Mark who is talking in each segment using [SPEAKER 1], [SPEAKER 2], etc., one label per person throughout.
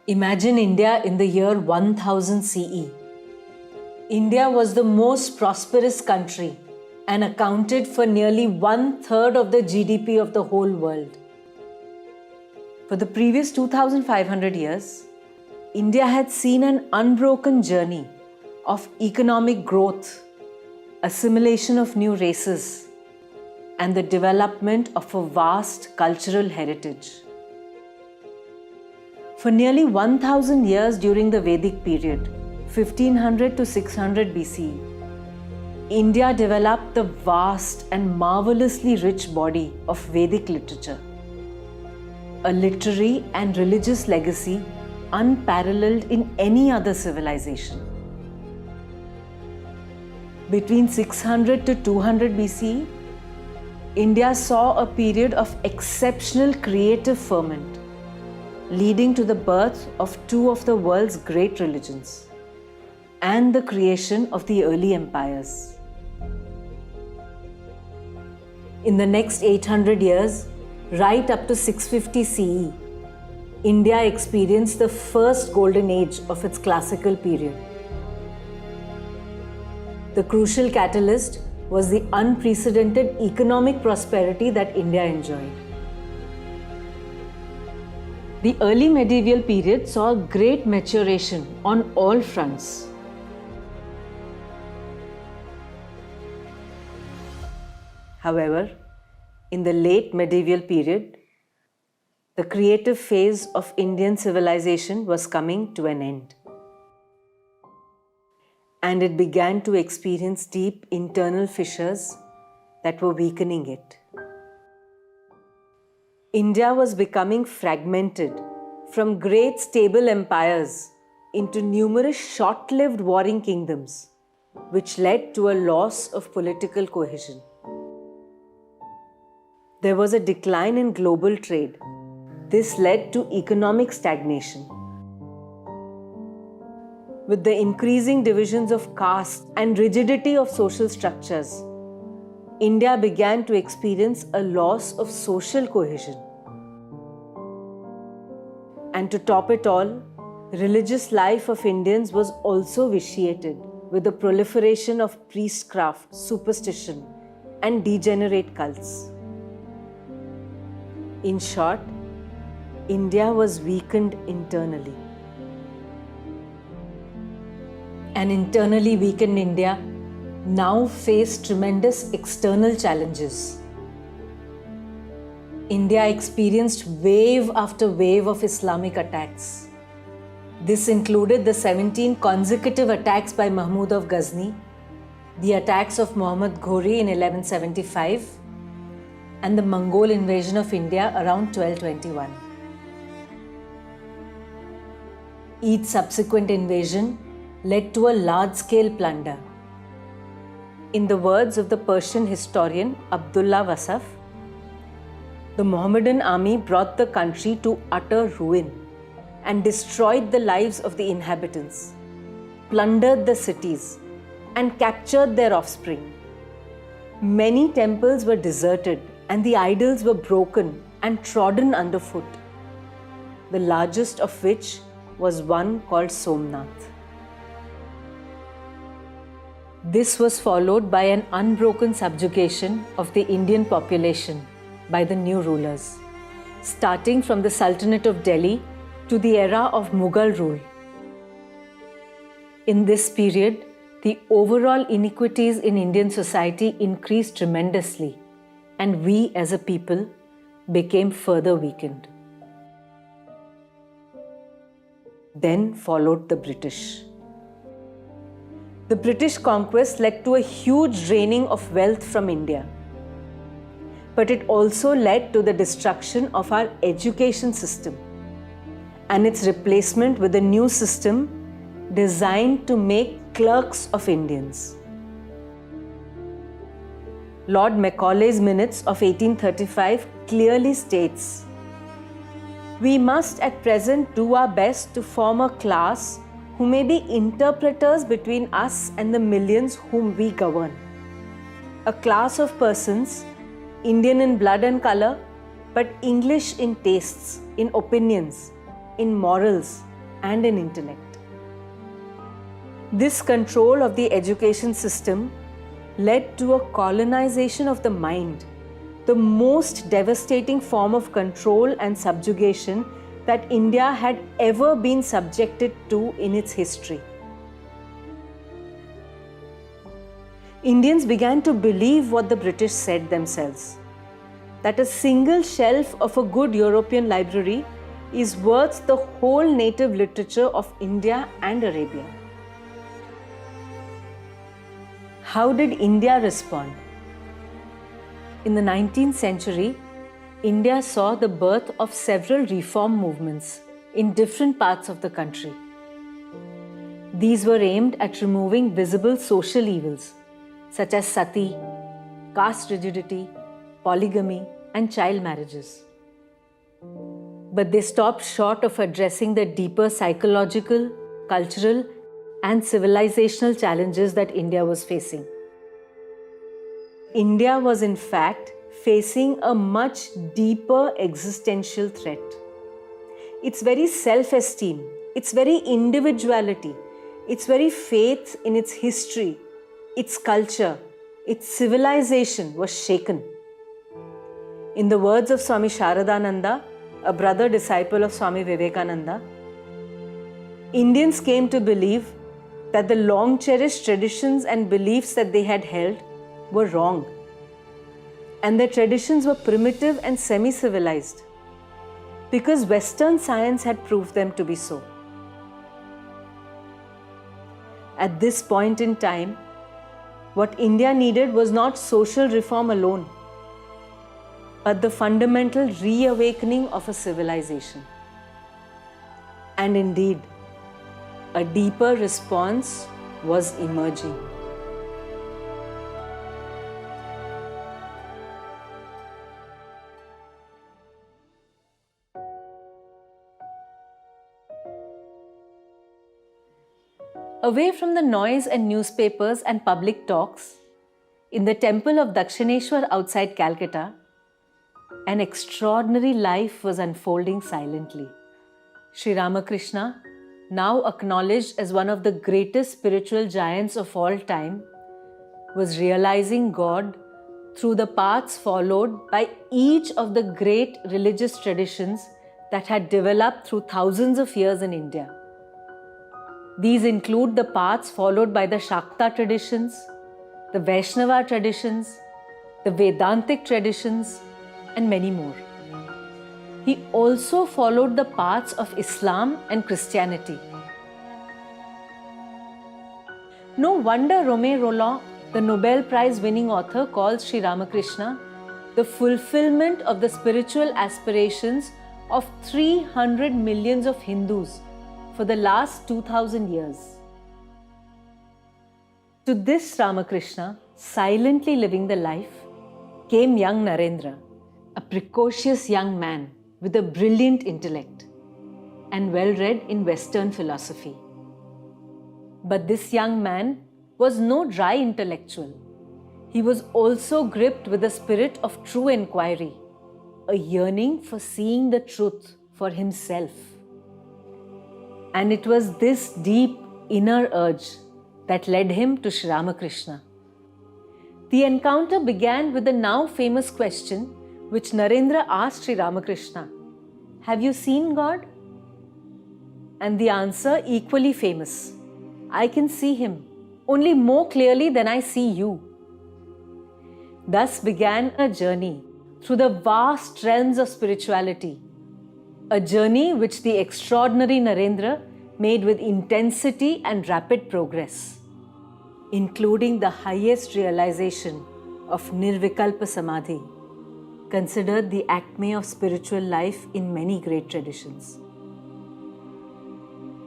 [SPEAKER 1] Imagine India in the year 1000 CE. India was the most prosperous country and accounted for nearly 1/3 of the GDP of the whole world. For the previous 2500 years, India had seen an unbroken journey of economic growth, assimilation of new races, and the development of a vast cultural heritage. For nearly 1000 years during the Vedic period, 1500 to 600 BCE, India developed the vast and marvelously rich body of Vedic literature, a literary and religious legacy unparalleled in any other civilization. Between 600 to 200 BCE, India saw a period of exceptional creative ferment, leading to the birth of two of the world's great religions and the creation of the early empires. In the next 800 years, right up to 650 CE, India experienced the first golden age of its classical period. The crucial catalyst was the unprecedented economic prosperity that India enjoyed. The early medieval period saw great maturation on all fronts. However, in the late medieval period, the creative phase of Indian civilization was coming to an end, and it began to experience deep internal fissures that were weakening it. India was becoming fragmented from great stable empires into numerous short-lived warring kingdoms, which led to a loss of political cohesion. There was a decline in global trade. This led to economic stagnation. With the increasing divisions of caste and rigidity of social structures, India began to experience a loss of social cohesion. And to top it all, religious life of Indians was also vitiated with the proliferation of priestcraft, superstition, and degenerate cults. In short, India was weakened internally. An internally weakened India now faced tremendous external challenges. India experienced wave after wave of Islamic attacks. This included the 17 consecutive attacks by Mahmud of Ghazni, the attacks of Muhammad Ghori in 1175, and the Mongol invasion of India around 1221. Each subsequent invasion led to a large-scale plunder. In the words of the Persian historian Abdullah Wasaf, the Mohammedan army brought the country to utter ruin and destroyed the lives of the inhabitants, plundered the cities, and captured their offspring. Many temples were deserted and the idols were broken and trodden underfoot, the largest of which was one called Somnath. This was followed by an unbroken subjugation of the Indian population by the new rulers, starting from the Sultanate of Delhi to the era of Mughal rule. In this period, the overall inequities in Indian society increased tremendously, and we as a people became further weakened. Then followed the British. The British conquest led to a huge draining of wealth from India. But it also led to the destruction of our education system and its replacement with a new system designed to make clerks of Indians. Lord Macaulay's minutes of 1835 clearly states, "We must at present do our best to form a class who may be interpreters between us and the millions whom we govern. A class of persons, Indian in blood and color, but English in tastes, in opinions, in morals, and in intellect. This control of the education system led to a colonization of the mind, the most devastating form of control and subjugation that India had ever been subjected to in its history. Indians began to believe what the British said themselves, that a single shelf of a good European library is worth the whole native literature of India and Arabia. How did India respond? In the 19th century, India saw the birth of several reform movements in different parts of the country. These were aimed at removing visible social evils such as sati, caste rigidity, polygamy, and child marriages. But they stopped short of addressing the deeper psychological, cultural, and civilizational challenges that India was facing. India was in fact facing a much deeper existential threat. Its very self-esteem, its very individuality, its very faith in its history, its culture, its civilization was shaken. In the words of Swami Sharadananda, a brother disciple of Swami Vivekananda, Indians came to believe that the long-cherished traditions and beliefs that they had held were wrong, and their traditions were primitive and semi-civilized because Western science had proved them to be so. At this point in time, what India needed was not social reform alone, but the fundamental reawakening of a civilization. And indeed, a deeper response was emerging. Away from the noise and newspapers and public talks, in the temple of Dakshineshwar outside Calcutta, an extraordinary life was unfolding silently. Sri Ramakrishna, now acknowledged as one of the greatest spiritual giants of all time, was realizing God through the paths followed by each of the great religious traditions that had developed through thousands of years in India. These include the paths followed by the Shakta traditions, the Vaishnava traditions, the Vedantic traditions, and many more. He also followed the paths of Islam and Christianity. No wonder Romé Rolland, the Nobel Prize winning author, calls Sri Ramakrishna the fulfillment of the spiritual aspirations of 300 millions of Hindus for the last 2000 years. To this Ramakrishna, silently living the life, came young Narendra, a precocious young man with a brilliant intellect and well-read in Western philosophy. But this young man was no dry intellectual. He was also gripped with a spirit of true inquiry, a yearning for seeing the truth for himself. And it was this deep inner urge that led him to Sri Ramakrishna. The encounter began with the now famous question which Narendra asked Sri Ramakrishna, "Have you seen God?" And the answer equally famous, "I can see Him, only more clearly than I see you." Thus began a journey through the vast realms of spirituality, a journey which the extraordinary Narendra made with intensity and rapid progress, including the highest realization of Nirvikalpa Samadhi, considered the acme of spiritual life in many great traditions.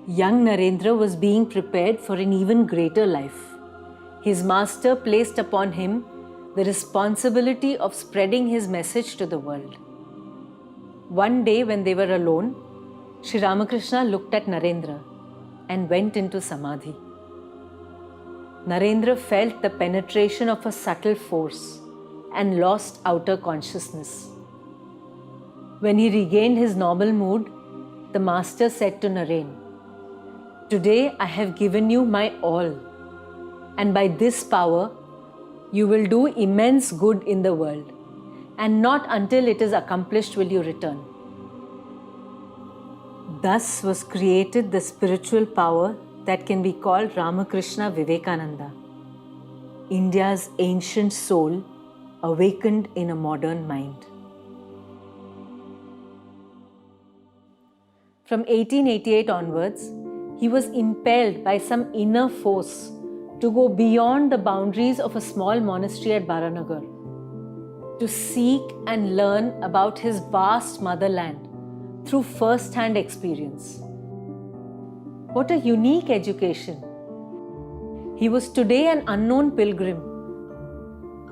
[SPEAKER 1] Young Narendra was being prepared for an even greater life. His master placed upon him the responsibility of spreading his message to the world. One day when they were alone, Sri Ramakrishna looked at Narendra and went into Samadhi. Narendra felt the penetration of a subtle force and lost outer consciousness. When he regained his normal mood, the master said to Naren, today I have given you my all, and by this power you will do immense good in the world, and not until it is accomplished will you return. Thus was created the spiritual power that can be called Ramakrishna Vivekananda, India's ancient soul awakened in a modern mind. From 1888 onwards, he was impelled by some inner force to go beyond the boundaries of a small monastery at Baranagar, to seek and learn about his vast motherland through first-hand experience. What a unique education! He was today an unknown pilgrim,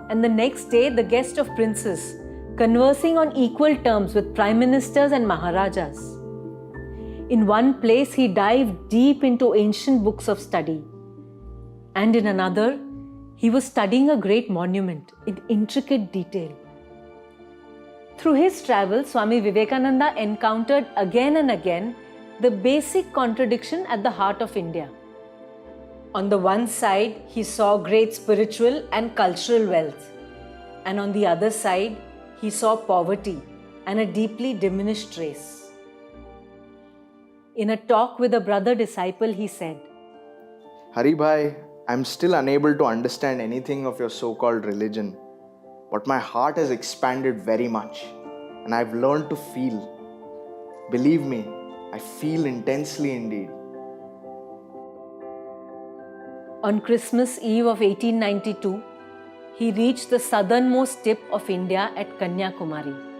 [SPEAKER 1] and the next day the guest of princes, conversing on equal terms with prime ministers and maharajas. In one place he dived deep into ancient books of study, and in another he was studying a great monument in intricate detail. Through his travels, Swami Vivekananda encountered again and again the basic contradiction at the heart of India. On the one side, he saw great spiritual and cultural wealth, and on the other side, he saw poverty and a deeply diminished race. In a talk with a brother disciple, he said,
[SPEAKER 2] Hari Bhai, I'm still unable to understand anything of your so-called religion, but my heart has expanded very much, and I've learned to feel. Believe me, I feel intensely indeed.
[SPEAKER 1] On Christmas Eve of 1892, he reached the southernmost tip of India at Kanyakumari.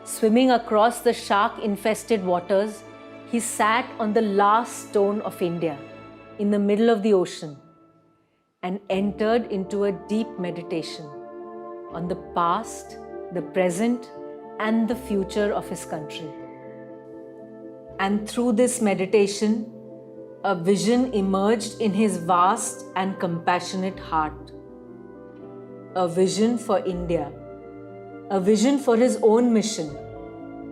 [SPEAKER 1] Swimming across the shark-infested waters, he sat on the last stone of India in the middle of the ocean and entered into a deep meditation on the past, the present, and the future of his country. And through this meditation, a vision emerged in his vast and compassionate heart. A vision for India, a vision for his own mission,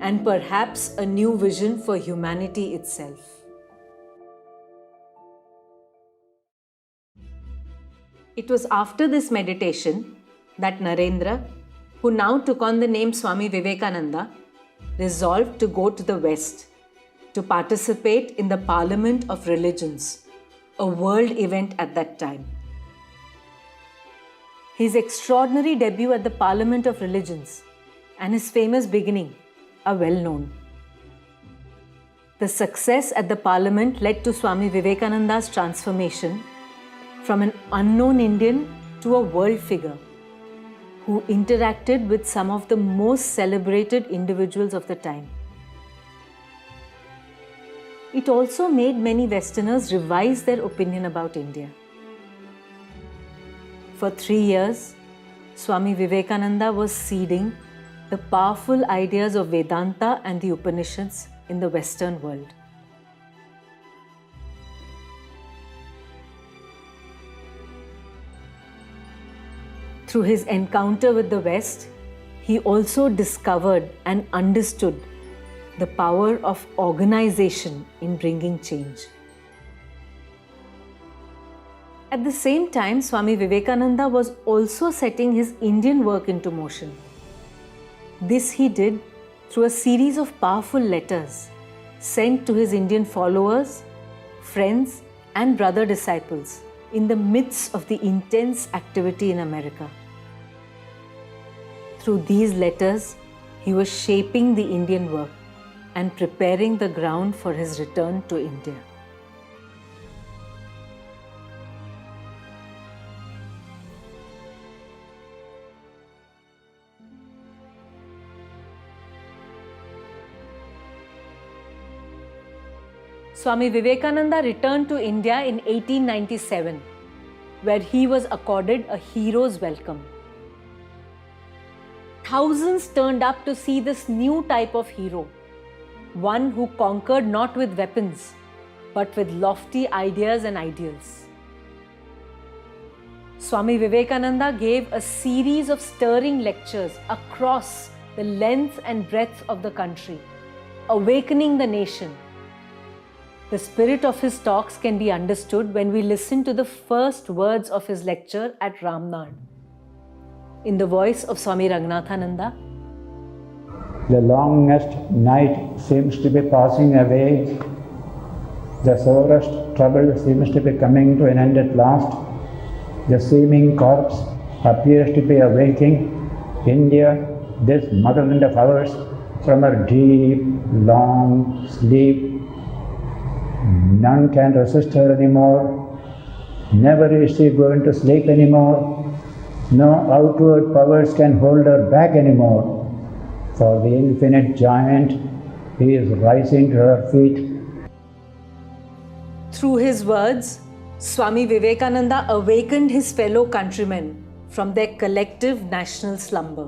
[SPEAKER 1] and perhaps a new vision for humanity itself. It was after this meditation that Narendra, who now took on the name Swami Vivekananda, resolved to go to the West to participate in the Parliament of Religions, a world event at that time. His extraordinary debut at the Parliament of Religions and his famous beginning are well known. The success at the Parliament led to Swami Vivekananda's transformation from an unknown Indian to a world figure who interacted with some of the most celebrated individuals of the time. It also made many Westerners revise their opinion about India. For 3 years, Swami Vivekananda was seeding the powerful ideas of Vedanta and the Upanishads in the Western world. Through his encounter with the West, he also discovered and understood the power of organization in bringing change. At the same time, Swami Vivekananda was also setting his Indian work into motion. This he did through a series of powerful letters sent to his Indian followers, friends, and brother disciples in the midst of the intense activity in America. Through these letters, he was shaping the Indian work and preparing the ground for his return to India. Swami Vivekananda returned to India in 1897, where he was accorded a hero's welcome. Thousands turned up to see this new type of hero, one who conquered not with weapons, but with lofty ideas and ideals. Swami Vivekananda gave a series of stirring lectures across the length and breadth of the country, awakening the nation The spirit of his talks can be understood when we listen to the first words of his lecture at Ramnad. In the voice of Swami Ranganathananda,
[SPEAKER 3] the longest night seems to be passing away. The sorest trouble seems to be coming to an end at last. The seeming corpse appears to be awaking India, this motherland of ours, from her deep, long sleep. None can resist her anymore. Never is she going to sleep anymore. No outward powers can hold her back anymore. For the infinite giant, he is rising to her feet.
[SPEAKER 1] through his words, Swami Vivekananda awakened his fellow countrymen from their collective national slumber.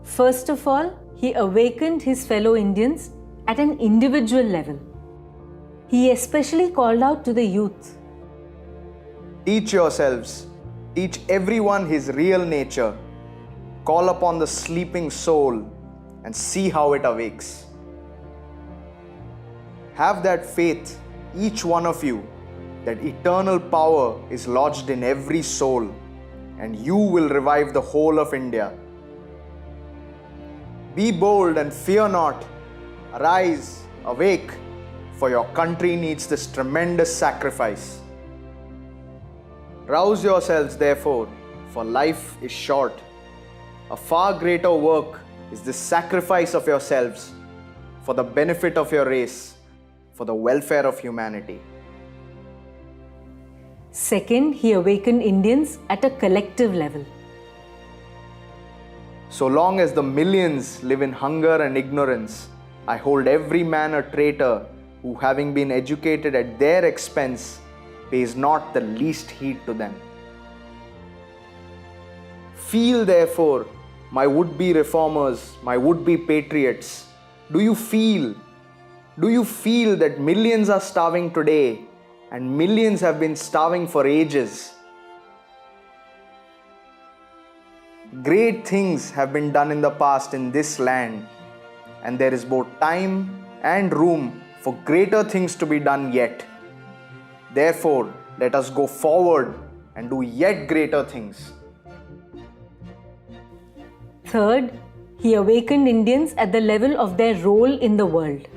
[SPEAKER 1] First of all, he awakened his fellow Indians at an individual level. He especially called out to the youth.
[SPEAKER 2] Teach yourselves, teach everyone his real nature. Call upon the sleeping soul and see how it awakes. Have that faith, each one of you, that eternal power is lodged in every soul, and you will revive the whole of India. Be bold and fear not. Arise, awake, for your country needs this tremendous sacrifice. Rouse yourselves, therefore, for life is short. A far greater work is this sacrifice of yourselves for the benefit of your race, for the welfare of humanity.
[SPEAKER 1] Second, he awakened Indians at a collective level.
[SPEAKER 2] So long as the millions live in hunger and ignorance, I hold every man a traitor who, having been educated at their expense, pays not the least heed to them. Feel, therefore, my would-be reformers, my would-be patriots. Do you feel that millions are starving today and millions have been starving for ages? Great things have been done in the past in this land, and there is both time and room for greater things to be done yet. Therefore, let us go forward and do yet greater things.
[SPEAKER 1] Third, he awakened Indians at the level of their role in the world.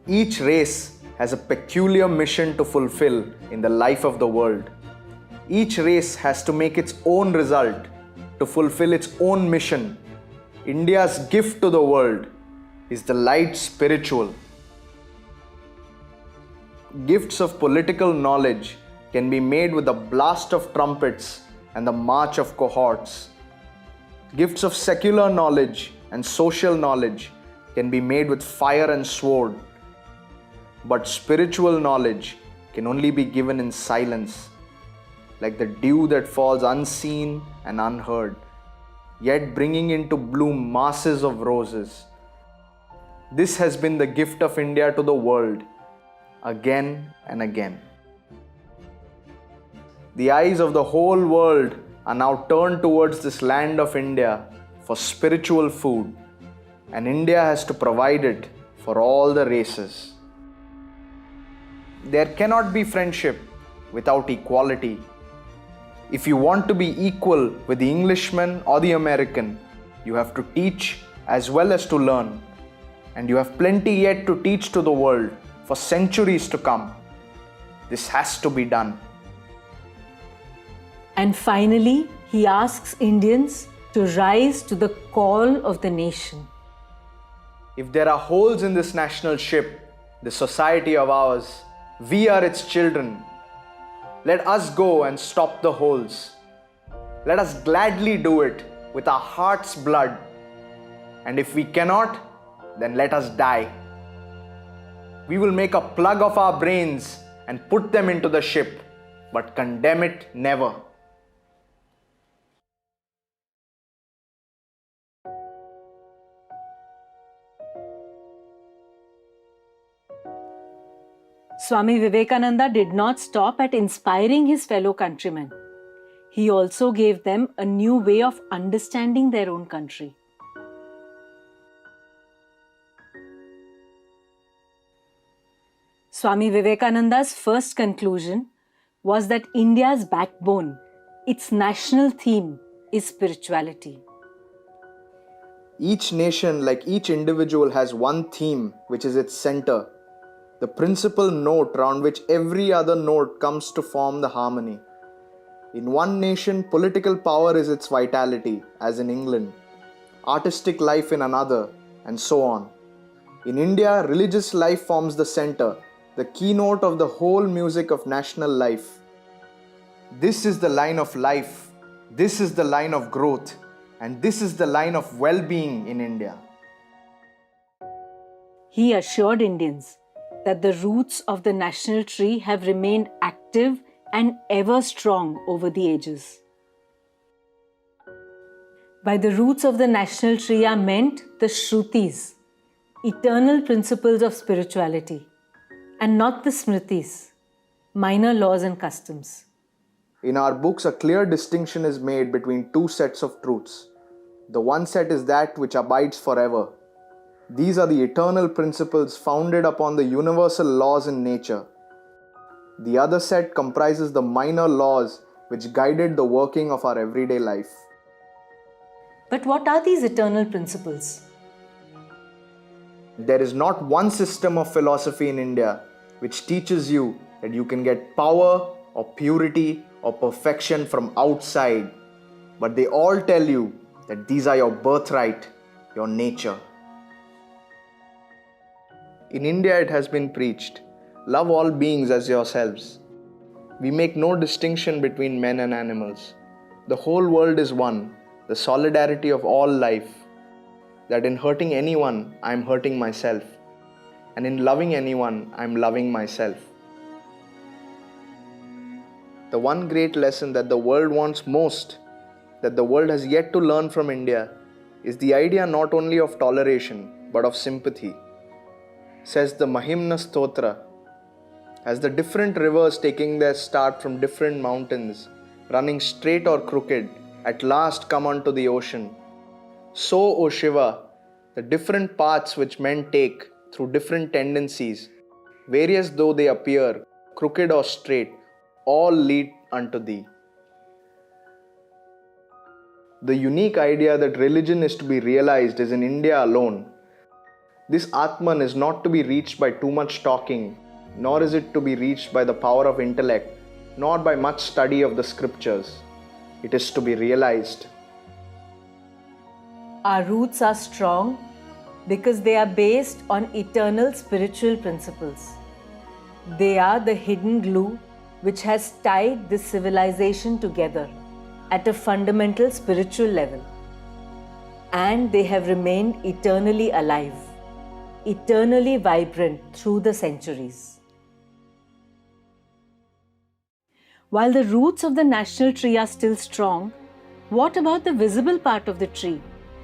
[SPEAKER 2] Each race has a peculiar mission to fulfill in the life of the world. Each race has to make its own result to fulfill its own mission. India's gift to the world is the light spiritual. Gifts of political knowledge can be made with the blast of trumpets and the march of cohorts. Gifts of secular knowledge and social knowledge can be made with fire and sword. But spiritual knowledge can only be given in silence, like the dew that falls unseen and unheard, yet bringing into bloom masses of roses. This has been the gift of India to the world, again and again. The eyes of the whole world are now turned towards this land of India for spiritual food, and India has to provide it for all the races. There cannot be friendship without equality. If you want to be equal with the Englishman or the American, you have to teach as well as to learn, and you have plenty yet to teach to the world for centuries to come. This has to be done.
[SPEAKER 1] And finally, he asks Indians to rise to the call of the nation.
[SPEAKER 2] If there are holes in this national ship, the society of ours, we are its children. Let us go and stop the holes. Let us gladly do it with our heart's blood. And if we cannot, then let us die. We will make a plug of our brains and put them into the ship, but condemn it never.
[SPEAKER 1] Swami Vivekananda did not stop at inspiring his fellow countrymen. He also gave them a new way of understanding their own country. Swami Vivekananda's first conclusion was that India's backbone, its national theme, is spirituality.
[SPEAKER 2] Each nation, like each individual, has one theme which is its center, the principal note round which every other note comes to form the harmony. In one nation, political power is its vitality, as in England, artistic life in another, and so on. In India, religious life forms the center, the keynote of the whole music of national life. This is the line of life, this is the line of growth, and this is the line of well-being in India.
[SPEAKER 1] He assured Indians that the roots of the national tree have remained active and ever strong over the ages. By the roots of the national tree are meant the Shrutis, eternal principles of spirituality, and not the Smritis, minor laws and customs.
[SPEAKER 2] In our books, a clear distinction is made between two sets of truths. The one set is that which abides forever. These are the eternal principles founded upon the universal laws in nature. The other set comprises the minor laws which guided the working of our everyday life.
[SPEAKER 1] But what are these eternal principles?
[SPEAKER 2] There is not one system of philosophy in India which teaches you that you can get power or purity or perfection from outside, but they all tell you that these are your birthright, your nature. In India, it has been preached, love all beings as yourselves. We make no distinction between men and animals. The whole world is one, the solidarity of all life. That in hurting anyone, I am hurting myself. And in loving anyone, I am loving myself. The one great lesson that the world wants most, that the world has yet to learn from India, is the idea not only of toleration, but of sympathy. Says the Mahimna Stotra, as the different rivers taking their start from different mountains, running straight or crooked, at last come unto the ocean. So, O Shiva, the different paths which men take through different tendencies, various though they appear, crooked or straight, all lead unto thee. The unique idea that religion is to be realized is in India alone. This Atman is not to be reached by too much talking, nor is it to be reached by the power of intellect, nor by much study of the scriptures. It is to be realized.
[SPEAKER 1] Our roots are strong because they are based on eternal spiritual principles. They are the hidden glue which has tied this civilization together at a fundamental spiritual level. And they have remained eternally alive, eternally vibrant through the centuries. While the roots of the national tree are still strong, what about the visible part of the tree,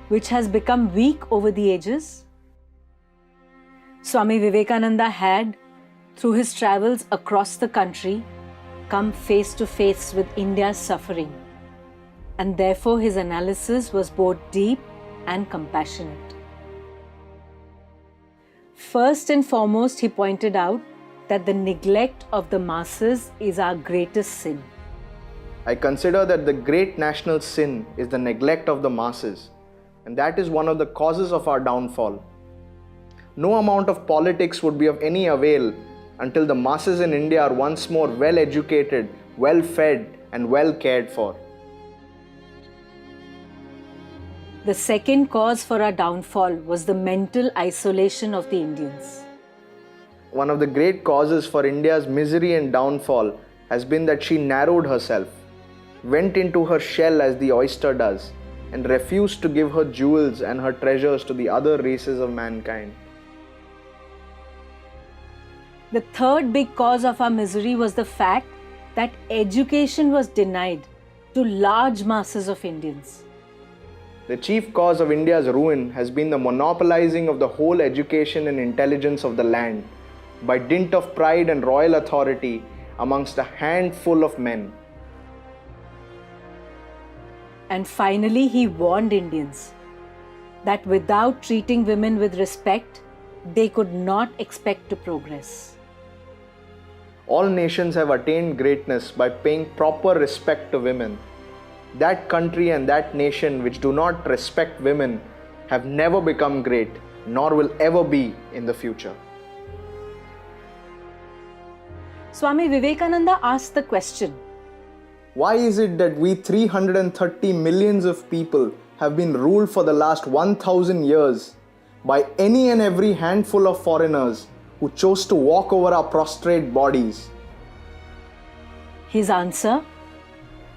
[SPEAKER 1] which has become weak over the ages? Swami Vivekananda had, through his travels across the country, come face to face with India's suffering, and therefore his analysis was both deep and compassionate. First and foremost, he pointed out that the neglect of the masses is our greatest sin.
[SPEAKER 2] I consider that the great national sin is the neglect of the masses, and that is one of the causes of our downfall. No amount of politics would be of any avail until the masses in India are once more well educated, well fed, and well cared for.
[SPEAKER 1] The second cause for our downfall was the mental isolation of the Indians.
[SPEAKER 2] One of the great causes for India's misery and downfall has been that she narrowed herself, went into her shell as the oyster does, and refused to give her jewels and her treasures to the other races of mankind.
[SPEAKER 1] The third big cause of our misery was the fact that education was denied to large masses of Indians.
[SPEAKER 2] The chief cause of India's ruin has been the monopolizing of the whole education and intelligence of the land by dint of pride and royal authority amongst a handful of men.
[SPEAKER 1] And finally, he warned Indians that without treating women with respect, they could not expect to progress.
[SPEAKER 2] All nations have attained greatness by paying proper respect to women. That country and that nation which do not respect women have never become great, nor will ever be in the future.
[SPEAKER 1] Swami Vivekananda asked the question,
[SPEAKER 2] why is it that we 330 millions of people have been ruled for the last 1000 years by any and every handful of foreigners who chose to walk over our prostrate bodies?
[SPEAKER 1] His answer,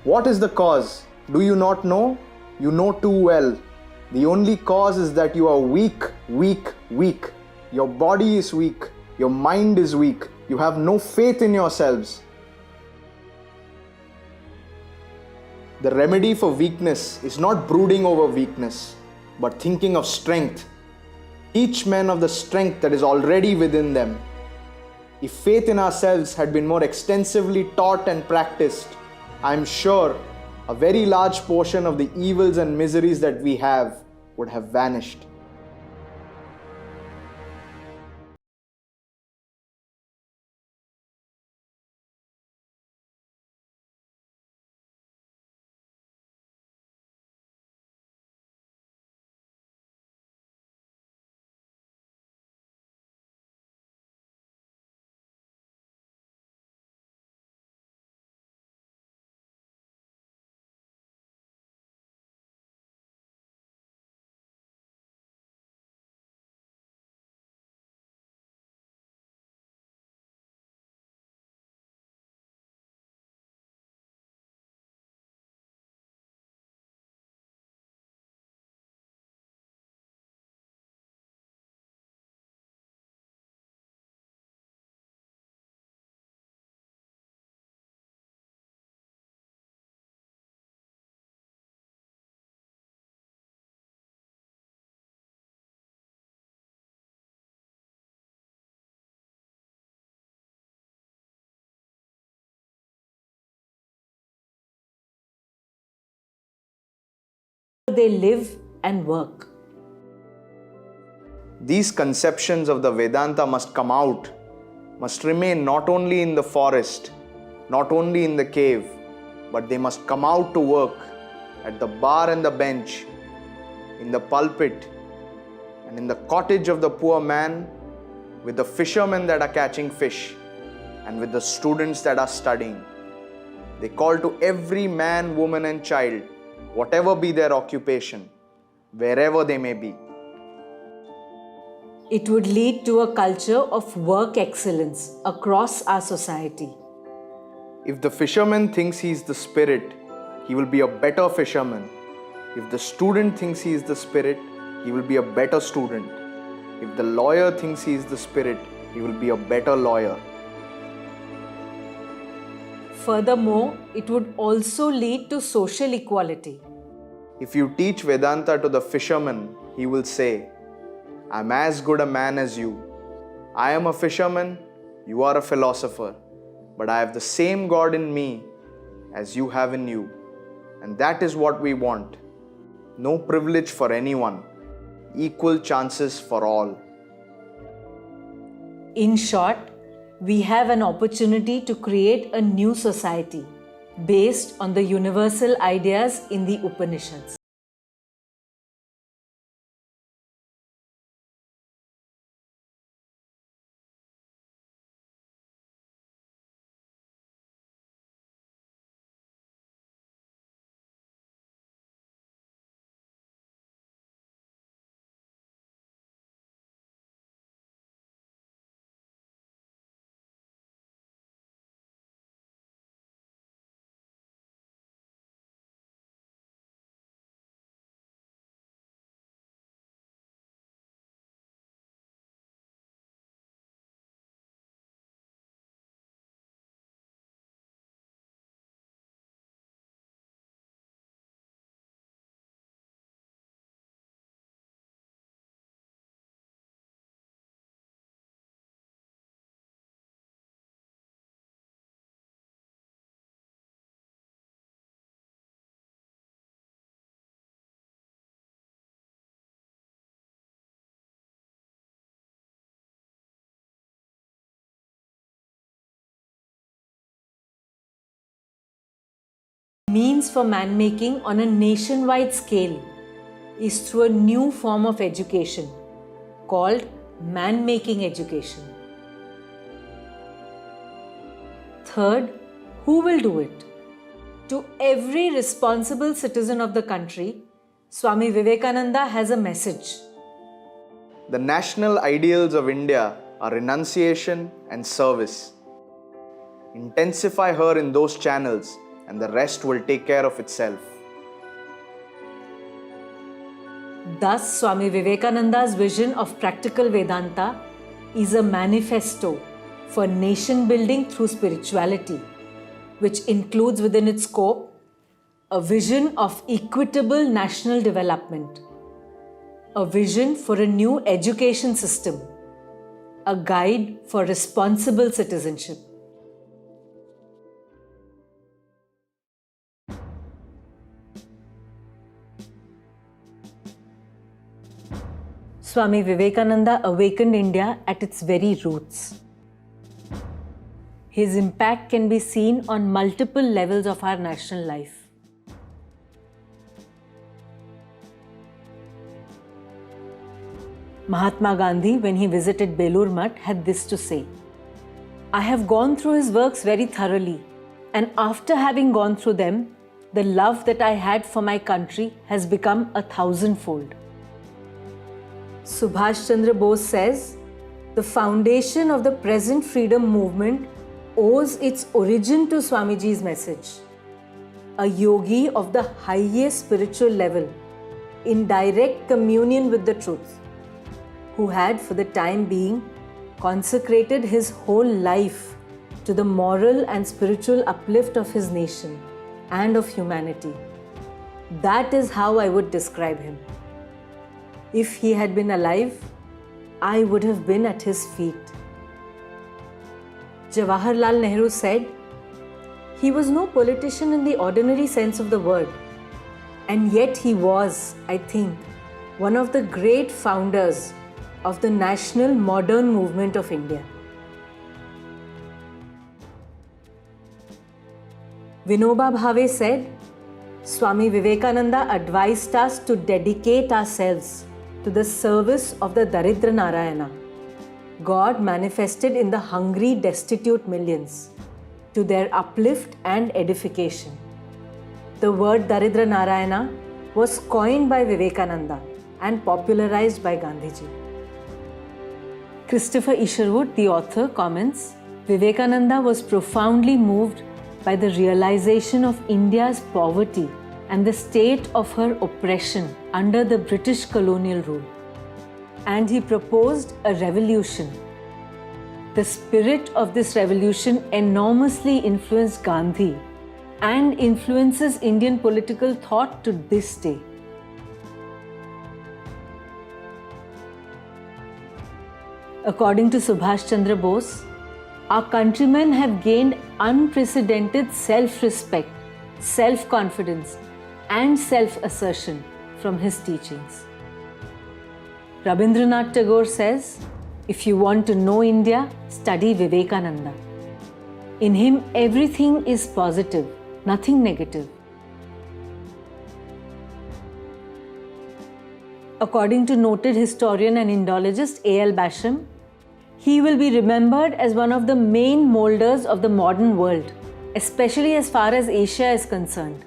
[SPEAKER 2] What is the cause? Do you not know? You know too well. The only cause is that you are weak, weak, weak. Your body is weak. Your mind is weak. You have no faith in yourselves. The remedy for weakness is not brooding over weakness, but thinking of strength. Teach men of the strength that is already within them. If faith in ourselves had been more extensively taught and practiced, I am sure a very large portion of the evils and miseries that we have would have vanished.
[SPEAKER 1] they live and work.
[SPEAKER 2] These conceptions of the Vedanta must come out, must remain not only in the forest, not only in the cave, but they must come out to work at the bar and the bench, in the pulpit, and in the cottage of the poor man, with the fishermen that are catching fish, and with the students that are studying. They call to every man, woman, and child, whatever be their occupation, wherever they may be.
[SPEAKER 1] It would lead to a culture of work excellence across our society.
[SPEAKER 2] If the fisherman thinks he is the spirit, he will be a better fisherman. If the student thinks he is the spirit, he will be a better student. If the lawyer thinks he is the spirit, he will be a better lawyer.
[SPEAKER 1] Furthermore, it would also lead to social equality.
[SPEAKER 2] If you teach Vedanta to the fisherman, he will say, I am as good a man as you. I am a fisherman, you are a philosopher, but I have the same God in me as you have in you. And that is what we want. No privilege for anyone, equal chances for all.
[SPEAKER 1] In short, we have an opportunity to create a new society based on the universal ideas in the Upanishads. means for man-making on a nationwide scale is through a new form of education called man-making education. Third, who will do it? To every responsible citizen of the country, Swami Vivekananda has a message.
[SPEAKER 2] The national ideals of India are renunciation and service. Intensify her in those channels, and the rest will take care of itself.
[SPEAKER 1] Thus, Swami Vivekananda's vision of practical Vedanta is a manifesto for nation building through spirituality, which includes within its scope a vision of equitable national development, a vision for a new education system, a guide for responsible citizenship. Swami Vivekananda awakened India at its very roots. His impact can be seen on multiple levels of our national life. Mahatma Gandhi, when he visited Belur Mutt, had this to say: "I have gone through his works very thoroughly, and after having gone through them, the love that I had for my country has become 1,000-fold. Subhash Chandra Bose says, "The foundation of the present freedom movement owes its origin to Swamiji's message. A yogi of the highest spiritual level, in direct communion with the truth, who had for the time being consecrated his whole life to the moral and spiritual uplift of his nation and of humanity. That is how I would describe him. If he had been alive, I would have been at his feet." Jawaharlal Nehru said, "He was no politician in the ordinary sense of the word, and yet he was, I think, one of the great founders of the national modern movement of India." Vinoba Bhave said, "Swami Vivekananda advised us to dedicate ourselves to the service of the Daridra Narayana, God manifested in the hungry, destitute millions, to their uplift and edification." The word Daridra Narayana was coined by Vivekananda and popularized by Gandhiji. Christopher Isherwood, the author, comments, "Vivekananda was profoundly moved by the realization of India's poverty and the state of her oppression under the British colonial rule. And he proposed a revolution. The spirit of this revolution enormously influenced Gandhi and influences Indian political thought to this day." According to Subhash Chandra Bose, our countrymen have gained unprecedented self-respect, self-confidence, and self-assertion from his teachings. Rabindranath Tagore says, "If you want to know India, study Vivekananda. In him, everything is positive, nothing negative." According to noted historian and Indologist A.L. Basham, he will be remembered as one of the main molders of the modern world, especially as far as Asia is concerned,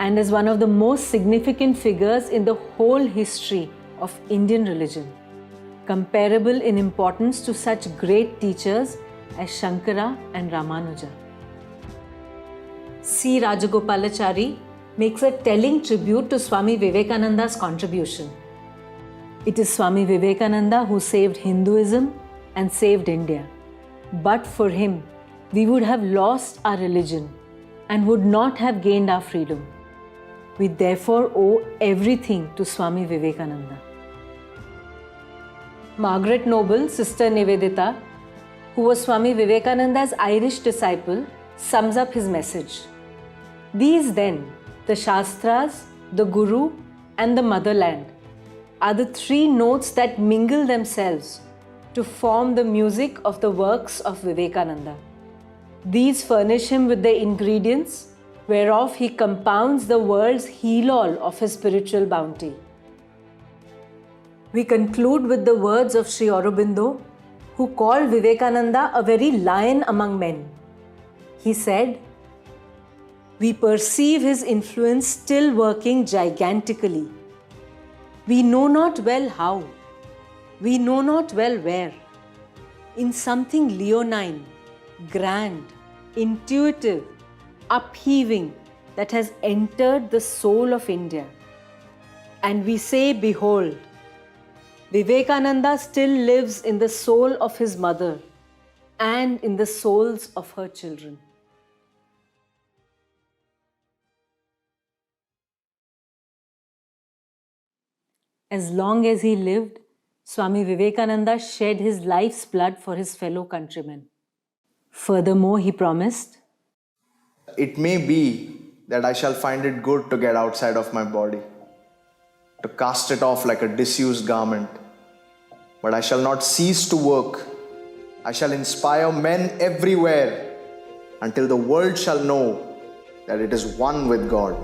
[SPEAKER 1] and as one of the most significant figures in the whole history of Indian religion, comparable in importance to such great teachers as Shankara and Ramanuja. C. Rajagopalachari makes a telling tribute to Swami Vivekananda's contribution. It is Swami Vivekananda who saved Hinduism and saved India. But for him, we would have lost our religion and would not have gained our freedom. We therefore owe everything to Swami Vivekananda. Margaret Noble, Sister Nivedita, who was Swami Vivekananda's Irish disciple, sums up his message. These then, the Shastras, the Guru, and the motherland, are the three notes that mingle themselves to form the music of the works of Vivekananda. These furnish him with the ingredients whereof he compounds the world's heal-all of his spiritual bounty. We conclude with the words of Sri Aurobindo, who called Vivekananda a very lion among men. He said, "We perceive his influence still working gigantically. We know not well how, we know not well where. In something leonine, grand, intuitive, upheaving that has entered the soul of India. And we say, behold, Vivekananda still lives in the soul of his mother and in the souls of her children." As long as he lived, Swami Vivekananda shed his life's blood for his fellow countrymen. Furthermore, he promised,
[SPEAKER 2] It may be that I shall find it good to get outside of my body, to cast it off like a disused garment. But I shall not cease to work. I shall inspire men everywhere until the world shall know that it is one with God.